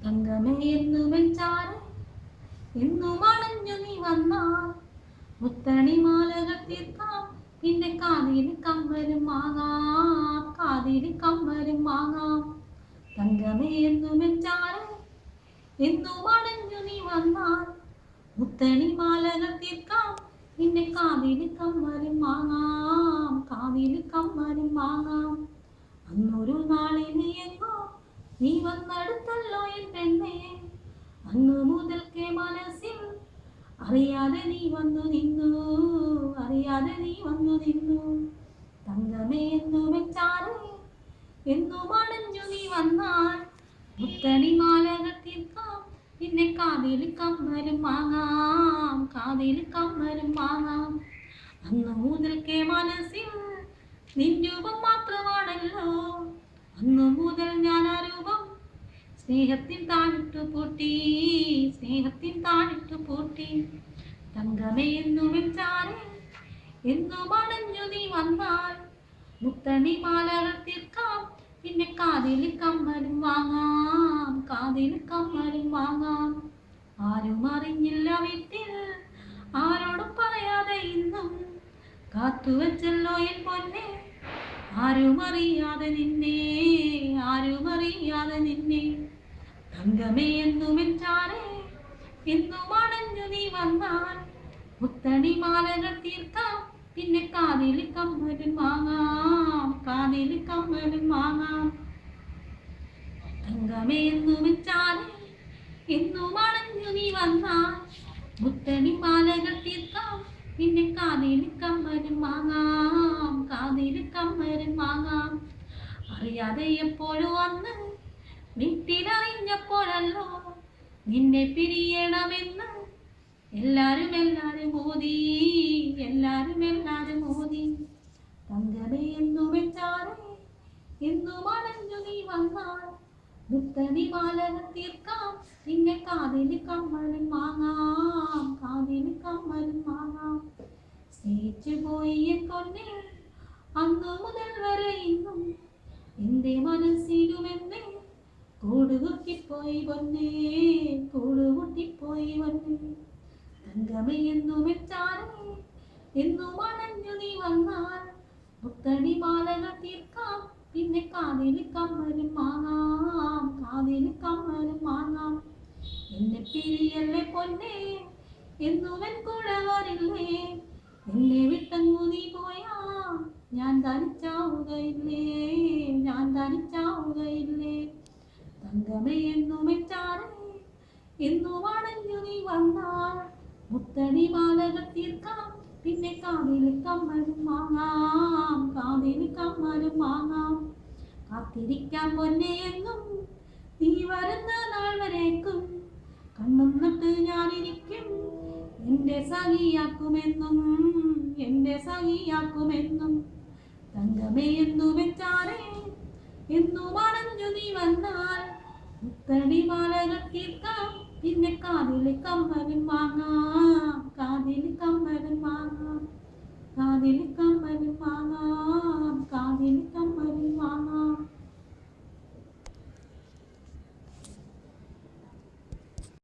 തങ്കമേ എന്നു വെച്ചാറ് എന്നു മണഞ്ഞു നീ വന്നാൽ മുത്തണി മാലകൾ തീർക്കാം. പിന്നെ കാതിൽ കമ്മലും വാങ്ങാം, കാതിൽ കമ്മലും വാങ്ങാം. തങ്കമേ എന്നു വെച്ചാറ് എന്നു മണഞ്ഞു നീ വന്നാൽ മുത്തണി മാലകൾ തീർക്കാം. പിന്നെ കാതിൽ കമ്മലും വാങ്ങാം, കാതിൽ കമ്മലും വാങ്ങാം. അന്നൊരു നാളിന് എങ്ങോ നീ വന്നെടുത്തല്ലോ എൻ പെണ്ണേ. അന്നു മുതൽക്കേ മനസ്സിൽ അറിയാതെ നീ വന്നു നിന്നു, അറിയാതെ നീ വന്നു നിന്നു. തങ്കമേ എന്നു വെച്ചാറ് എന്നു മണഞ്ഞു നീ വന്നാൽ മുത്തണി മാലകൾ തീർക്കാം. പിന്നെ കാതിൽ കമ്മലും വാങ്ങാം, കാതിൽ കമ്മലും വാങ്ങാം. അന്നു മുതൽക്കേ മനസ്സിൽ നിൻ രൂപം മാത്രമാണല്ലോ. അന്നു മുതൽ ഞാൻ ആ രൂപം സ്നേഹത്തിൽ താണിട്ടു പൂട്ടി, സ്നേഹത്തിൽ താണിട്ടു പൂട്ടി. തങ്കമേ എന്നു വെച്ചാറ് എന്നു മണഞ്ഞു നീ വന്നാൽ മുത്തണി മാലകൾ തീർക്കാം. പിന്നെ കാതിൽ കമ്മലും വാങ്ങാം, കാതിൽ കമ്മലും വാങ്ങാം. ആരും അറിഞ്ഞില്ല വീട്ടിൽ, ആരോടും പറയാതെ ഇന്നും കാത്തുവച്ചല്ലോ എൻ പൊന്നെ. ആരും അറിയാതെ നിന്നെ, ആരും അറിയാതെ നിന്നെ. തങ്കമേ എന്നു വെച്ചാറ് എന്നു മണഞ്ഞു നീ വന്നാൽ മുത്തണി മാലകൾ തീർക്കാം. പിന്നെ കാതിൽ കമ്മലും വാങ്ങാം, കാതിൽ കമ്മലും വാങ്ങാം. തങ്കമേ എന്നു വെച്ചാറ് എന്നു മണഞ്ഞു നീ വന്നാൽ മുത്തണി മാലകൾ തീർക്കാം. പിന്നെ കാതിൽ കമ്മലും വാങ്ങാം, കാതിൽ കമ്മലും വാങ്ങാം. അറിയാതെ എപ്പോഴും അന്ന് വീട്ടിലറിഞ്ഞപ്പോഴല്ലോ നിന്നെ പിരിയണമെന്ന് എല്ലാരും എല്ലാരും മോദി, എല്ലാരും എല്ലാരും മോദി. തങ്കമേ എന്നു വെച്ചാറ് എന്നു മണഞ്ഞു നീ വന്നാൽ മുത്തണി മാലകൾ തീർക്കാം. പിന്നെ കാതിൽ കമ്മലും വാങ്ങാം, കാതിൽ കമ്മലും വാങ്ങാം. സ്നേഹിച്ചു പോയി എൻ പൊന്നെ അന്നു മുതൽ വരെ ഇന്നും എന്റെ മനസ്സിലുമെന്നെ കൂടുകുട്ടിപ്പോയി പൊന്നേ, കൂടുകുട്ടിപ്പോയി പൊന്നേ. തങ്കമേ എന്നു വെച്ചാറ് എന്നു മണഞ്ഞു നീ വന്നാൽ മുത്തണി മാലകൾ തീർക്കാം. പിന്നെ കാതിൽ കമ്മലും വാങ്ങാം, കാതിൽ കമ്മലും വാങ്ങാം. എന്നെ പിരിയല്ലേ പൊന്നേ, എന്നുവൻ കൂടെ വരില്ലേ. എന്നെ വിട്ടങ്ങു നീ പോയാ ഞാൻ തനിച്ചാവുകയില്ലേ, ഞാൻ തനിച്ചാവുകയില്ലേ. തങ്കമേ എന്നു വെച്ചാറ് എന്നു മണഞ്ഞു നീ വന്നാൽ മുത്തണി മാലകൾ തീർക്കാം. പിന്നെ കാതിൽ കമ്മലും വാങ്ങാം, കാതിൽ കമ്മലും വാങ്ങാം. കാത്തിരിക്കാൻ പൊന്നെ എന്നും നീ വരുന്ന നാൾ വരേക്കും കണ്ണും നട്ട് ഞാനിരിക്കും. എന്റെ സഖിയാക്കുമെന്നും, എന്റെ സഖിയാക്കുമെന്നും. തങ്കമേ എന്നു വെച്ചാറ് എന്നു മണഞ്ഞു നീ വന്നാൽ മുത്തണി മാലകൾ തീർക്കാം. പിന്നെ കാതിൽ കമ്മലും വാങ്ങാം, കാതിൽ കമ്മലും വാങ്ങാം, കാതിൽ കമ്മലും